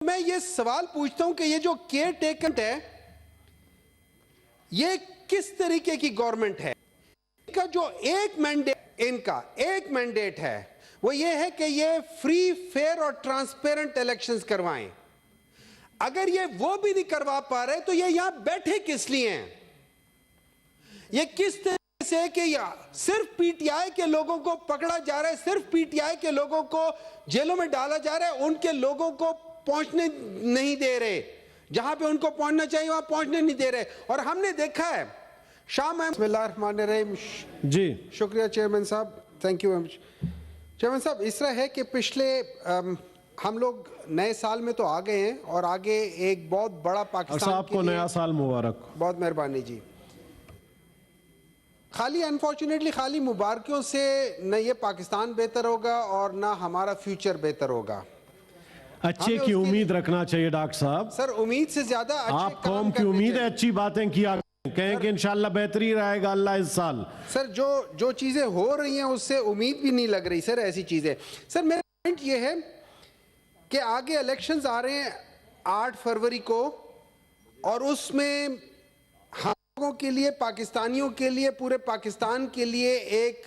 میں یہ سوال پوچھتا ہوں کہ یہ جو کیئر ٹیکن ہے یہ کس طریقے کی گورنمنٹ ہے؟ ان کا جو ایک مینڈیٹ ہے وہ یہ ہے کہ یہ فری فیئر اور ٹرانسپیرنٹ الیکشنز کروائیں. اگر یہ وہ بھی نہیں کروا پا رہے تو یہ یہاں بیٹھے کس لیے ہیں؟ یہ کس طرح سے کہ صرف پی ٹی آئی کے لوگوں کو پکڑا جا رہا ہے, صرف پی ٹی آئی کے لوگوں کو جیلوں میں ڈالا جا رہا ہے, ان کے لوگوں کو پہنچنے نہیں دے رہے, جہاں پہ ان کو پہنچنا چاہیے وہاں پہنچنے نہیں دے رہے. اور ہم نے دیکھا ہے بسم اللہ الرحمن الرحیم. جی شکریہ چیئرمین صاحب, تھینک یو. چیئرمین صاحب, اس طرح ہے کہ پچھلے ہم لوگ نئے سال میں تو آ گئے ہیں اور آگے ایک بہت بڑا پاکستان صاحب کو نیا سال مبارک. بہت مہربانی جی. انفارچونیٹلی خالی مبارکیوں سے نہ یہ پاکستان بہتر ہوگا اور نہ ہمارا فیوچر بہتر ہوگا. اچھے کی امید رکھنا چاہیے ڈاکٹر صاحب. سر امید سے زیادہ آپ قوم کی امید ہے اچھی باتیں کیا کہیں کہ انشاءاللہ بہتری رہے گا اللہ اس سال. سر جو چیزیں ہو رہی ہیں اس سے امید بھی نہیں لگ رہی سر, ایسی چیزیں. سر میرا پوائنٹ یہ ہے کہ آگے الیکشنز آ رہے ہیں 8 فروری کو, اور اس میں ہم لوگوں کے لیے, پاکستانیوں کے لیے, پورے پاکستان کے لیے ایک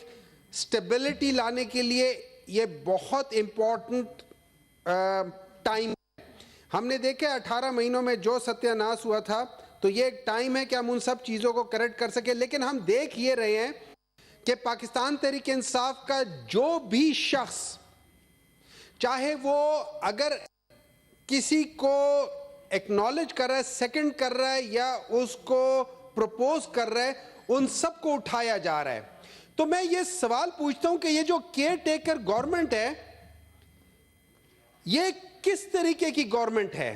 سٹیبلٹی لانے کے لیے یہ بہت امپورٹنٹ ٹائم ہے. ہم نے دیکھا 18 مہینوں میں جو ستیہ ناش ہوا تھا, تو یہ ایک ٹائم ہے کہ ہم ان سب چیزوں کو کریکٹ کر سکیں. لیکن ہم دیکھ یہ رہے ہیں کہ پاکستان تحریک انصاف کا جو بھی شخص, چاہے وہ اگر کسی کو ایکنالج کر رہا ہے, سیکنڈ کر رہا ہے یا اس کو پروپوز کر رہا ہے, ان سب کو اٹھایا جا رہا ہے. تو میں یہ سوال پوچھتا ہوں کہ یہ جو کیئر ٹیکر گورنمنٹ ہے یہ کس طریقے کی گورنمنٹ ہے؟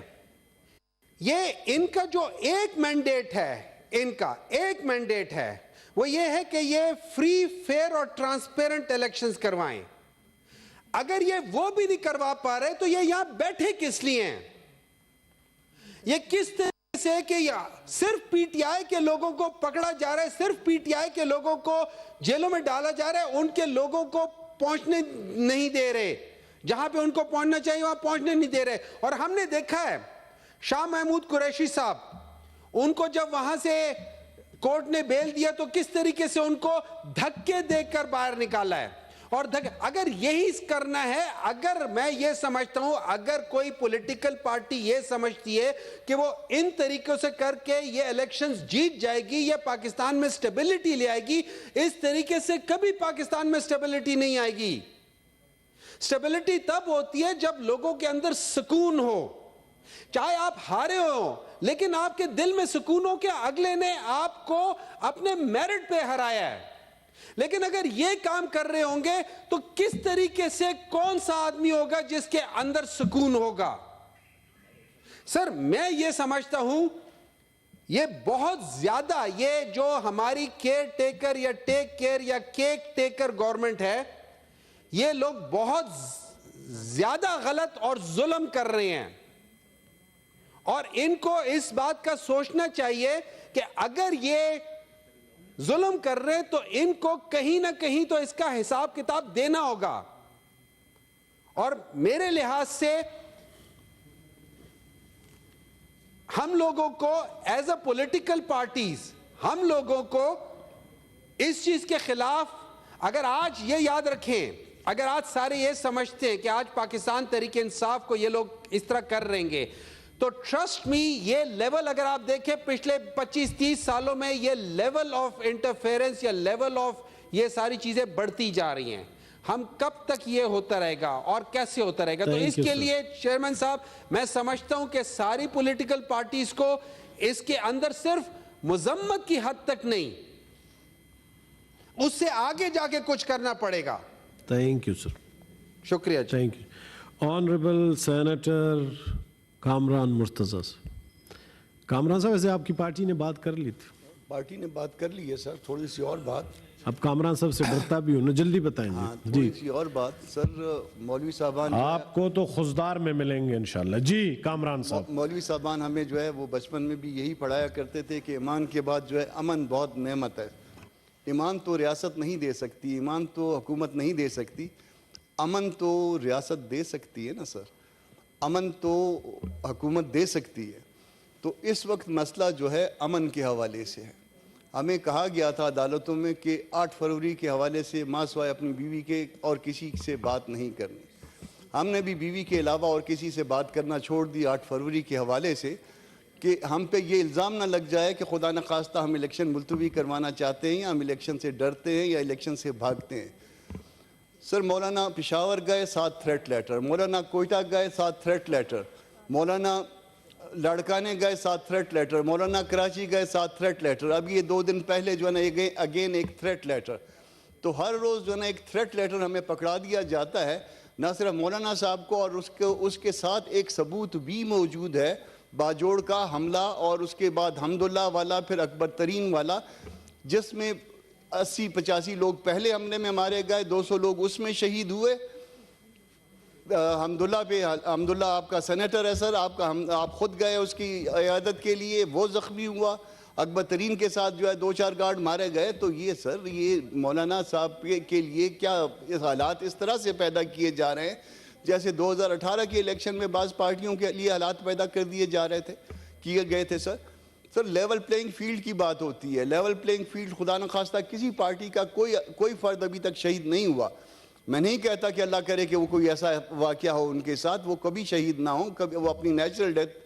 یہ ان کا جو ایک مینڈیٹ ہے وہ یہ ہے کہ یہ فری فیئر اور ٹرانسپیرنٹ الیکشنز کروائیں. اگر یہ وہ بھی نہیں کروا پا رہے تو یہ یہاں بیٹھے کس لیے ہیں؟ یہ کس طرح سے کہ صرف پی ٹی آئی کے لوگوں کو پکڑا جا رہا ہے, صرف پی ٹی آئی کے لوگوں کو جیلوں میں ڈالا جا رہا ہے, ان کے لوگوں کو پہنچنے نہیں دے رہے, جہاں پہ ان کو پہنچنا چاہیے وہاں پہنچنے نہیں دے رہے. اور ہم نے دیکھا ہے شاہ محمود قریشی صاحب, ان کو جب وہاں سے کورٹ نے بیل دیا تو کس طریقے سے ان کو دھکے دے کر باہر نکالا ہے. اور اگر یہی کرنا ہے, اگر میں یہ سمجھتا ہوں اگر کوئی پولیٹیکل پارٹی یہ سمجھتی ہے کہ وہ ان طریقوں سے کر کے یہ الیکشنز جیت جائے گی, یہ پاکستان میں سٹیبلٹی لے آئے گی, اس طریقے سے کبھی پاکستان میں سٹیبلٹی نہیں آئے گی. سٹیبلٹی تب ہوتی ہے جب لوگوں کے اندر سکون ہو, چاہے آپ ہارے ہو لیکن آپ کے دل میں سکون ہو کہ اگلے نے آپ کو اپنے میرٹ پہ ہرایا ہے. لیکن اگر یہ کام کر رہے ہوں گے تو کس طریقے سے کون سا آدمی ہوگا جس کے اندر سکون ہوگا؟ سر میں یہ سمجھتا ہوں یہ بہت زیادہ, یہ جو ہماری کیئر ٹیکر یا ٹیک کیئر یا کیک ٹیکر گورنمنٹ ہے, یہ لوگ بہت زیادہ غلط اور ظلم کر رہے ہیں. اور ان کو اس بات کا سوچنا چاہیے کہ اگر یہ ظلم کر رہے تو ان کو کہیں نہ کہیں تو اس کا حساب کتاب دینا ہوگا. اور میرے لحاظ سے ہم لوگوں کو ایز اے پولیٹیکل پارٹیز, ہم لوگوں کو اس چیز کے خلاف, اگر آج یہ یاد رکھیں, اگر آج سارے یہ سمجھتے ہیں کہ آج پاکستان تحریک انصاف کو یہ لوگ اس طرح کر رہیں گے, تو ٹرسٹ می یہ لیول اگر آپ دیکھیں پچھلے 25-30 سالوں میں یہ لیول آف انٹرفیرنس یا لیول آف یہ ساری چیزیں بڑھتی جا رہی ہیں. ہم کب تک یہ ہوتا رہے گا اور کیسے ہوتا رہے گا؟ تو اس کے لیے چیئرمین صاحب میں سمجھتا ہوں کہ ساری پولیٹیکل پارٹیز کو اس کے اندر صرف مذمت کی حد تک نہیں, اس سے آگے جا کے کچھ کرنا پڑے گا. Thank you sir. شکریہ. Thank you. Honourable senator Kamran Murtaza. Kamran sahab ویسے آپ کی پارٹی نے بات کر لی تھی. پارٹی نے بات کر لی ہے سر, تھوڑی سی اور بات. اب کامران صاحب سے ڈرتا بھی ہوں نا, جلدی بتائیں گے. تھوڑی سی اور بات سر. مولوی صاحبان آپ کو تو خضدار میں ملیں گے انشاءاللہ. جی کامران صاحب. مولوی صاحبان ہمیں جو ہے وہ بچپن میں بھی یہی پڑھایا کرتے تھے کہ ایمان کے بعد جو ہے امن بہت نعمت ہے. ایمان تو ریاست نہیں دے سکتی, ایمان تو حکومت نہیں دے سکتی, امن تو ریاست دے سکتی ہے نا سر. امن تو حکومت دے سکتی ہے. تو اس وقت مسئلہ جو ہے امن کے حوالے سے ہے. ہمیں کہا گیا تھا عدالتوں میں کہ 8 فروری کے حوالے سے ماں سوائے اپنی بیوی کے اور کسی سے بات نہیں کرنی. ہم نے بھی بیوی کے علاوہ اور کسی سے بات کرنا چھوڑ دی 8 فروری کے حوالے سے کہ ہم پہ یہ الزام نہ لگ جائے کہ خدا نخواستہ ہم الیکشن ملتوی کروانا چاہتے ہیں یا ہم الیکشن سے ڈرتے ہیں یا الیکشن سے بھاگتے ہیں. سر مولانا پشاور گئے 7 تھریٹ لیٹر, مولانا کوئٹہ گئے 7 تھریٹ لیٹر, مولانا لڑکانے گئے 7 تھریٹ لیٹر, مولانا کراچی گئے 7 تھریٹ لیٹر, اب یہ 2 دن پہلے جو ہے نا اگین ایک تھریٹ لیٹر. تو ہر روز جو ہے نا ایک تھریٹ لیٹر ہمیں پکڑا دیا جاتا ہے. نہ صرف مولانا صاحب کو, اور اس کے ساتھ ایک ثبوت بھی موجود ہے باجوڑ کا حملہ اور اس کے بعد حمداللہ والا, پھر اکبر ترین والا, جس میں 80-85 لوگ پہلے حملے میں مارے گئے, 200 لوگ اس میں شہید ہوئے. حمداللہ آپ کا سینیٹر ہے سر, آپ خود گئے اس کی عیادت کے لیے, وہ زخمی ہوا. اکبر ترین کے ساتھ جو ہے 2-4 گارڈ مارے گئے. تو یہ سر یہ مولانا صاحب کے لیے کیا حالات اس طرح سے پیدا کیے جا رہے ہیں جیسے 2018 کے الیکشن میں بعض پارٹیوں کے لیے حالات پیدا کر دیے جا رہے تھے, کیے گئے تھے. سر لیول پلینگ فیلڈ کی بات ہوتی ہے. لیول پلینگ فیلڈ خدا نخواستہ کسی پارٹی کا کوئی فرد ابھی تک شہید نہیں ہوا. میں نہیں کہتا کہ اللہ کرے کہ وہ کوئی ایسا واقعہ ہو ان کے ساتھ, وہ کبھی شہید نہ ہوں, کبھی وہ اپنی نیچرل ڈیتھ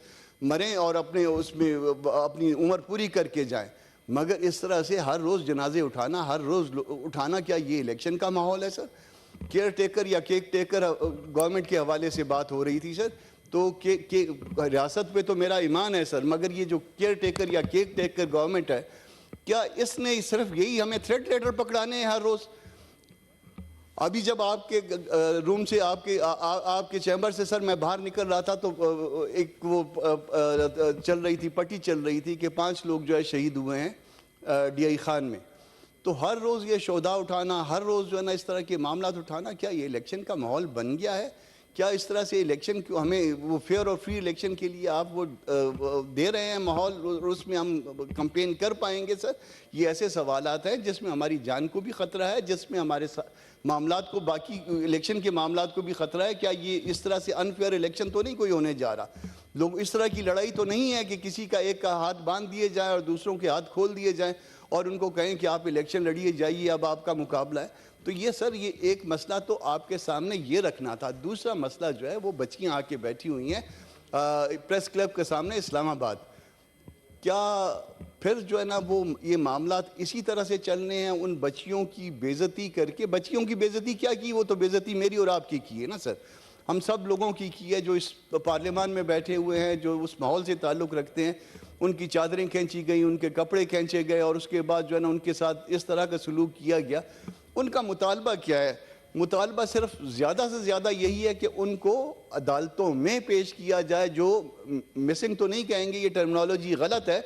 مریں اور اس میں اپنی عمر پوری کر کے جائیں. مگر اس طرح سے ہر روز جنازے اٹھانا, ہر روز اٹھانا, کیا یہ الیکشن کا ماحول ہے سر؟ کیئر ٹیکر یا کیک ٹیکر گورنمنٹ کے حوالے سے بات ہو رہی تھی سر, تو ریاست پہ تو میرا ایمان ہے سر, مگر یہ جو کیئر ٹیکر یا کیک ٹیکر گورنمنٹ ہے, کیا اس نے صرف یہی ہمیں تھریٹ لیٹر پکڑانے ہیں ہر روز؟ ابھی جب آپ کے روم سے آپ کے چیمبر سے سر میں باہر نکل رہا تھا تو ایک وہ چل رہی تھی, پٹی چل رہی تھی کہ 5 لوگ جو ہے شہید ہوئے ہیں ڈی آئی خان میں. تو ہر روز یہ شہداء اٹھانا, ہر روز جو ہے نا اس طرح کے معاملات اٹھانا, کیا یہ الیکشن کا ماحول بن گیا ہے؟ کیا اس طرح سے الیکشن کو ہمیں وہ فیئر اور فری الیکشن کے لیے آپ وہ دے رہے ہیں ماحول, اس میں ہم کمپین کر پائیں گے سر؟ یہ ایسے سوالات ہیں جس میں ہماری جان کو بھی خطرہ ہے, جس میں ہمارے معاملات کو, باقی الیکشن کے معاملات کو بھی خطرہ ہے. کیا یہ اس طرح سے انفیئر الیکشن تو نہیں کوئی ہونے جا رہا؟ لوگ اس طرح کی لڑائی تو نہیں ہے کہ کسی کا ایک کا ہاتھ باندھ دیے جائیں اور دوسروں کے ہاتھ کھول دیے جائیں اور ان کو کہیں کہ آپ الیکشن لڑیے جائیے, اب آپ کا مقابلہ ہے. تو یہ سر یہ ایک مسئلہ تو آپ کے سامنے یہ رکھنا تھا. دوسرا مسئلہ جو ہے وہ بچیاں آ کے بیٹھی ہوئی ہیں پریس کلب کے سامنے اسلام آباد. کیا پھر جو ہے نا وہ یہ معاملات اسی طرح سے چلنے ہیں, ان بچیوں کی بے عزتی کر کے؟ بچیوں کی بے عزتی کیا کی؟ وہ تو بے عزتی میری اور آپ کی ہے نا سر, ہم سب لوگوں کی ہے جو اس پارلیمان میں بیٹھے ہوئے ہیں, جو اس ماحول سے تعلق رکھتے ہیں. ان کی چادریں کھینچی گئیں, ان کے کپڑے کھینچے گئے اور اس کے بعد جو ہے نا ان کے ساتھ اس طرح کا سلوک کیا گیا. ان کا مطالبہ کیا ہے؟ مطالبہ صرف زیادہ سے زیادہ یہی ہے کہ ان کو عدالتوں میں پیش کیا جائے, جو مسنگ تو نہیں کہیں گے, یہ ٹرمنالوجی غلط ہے,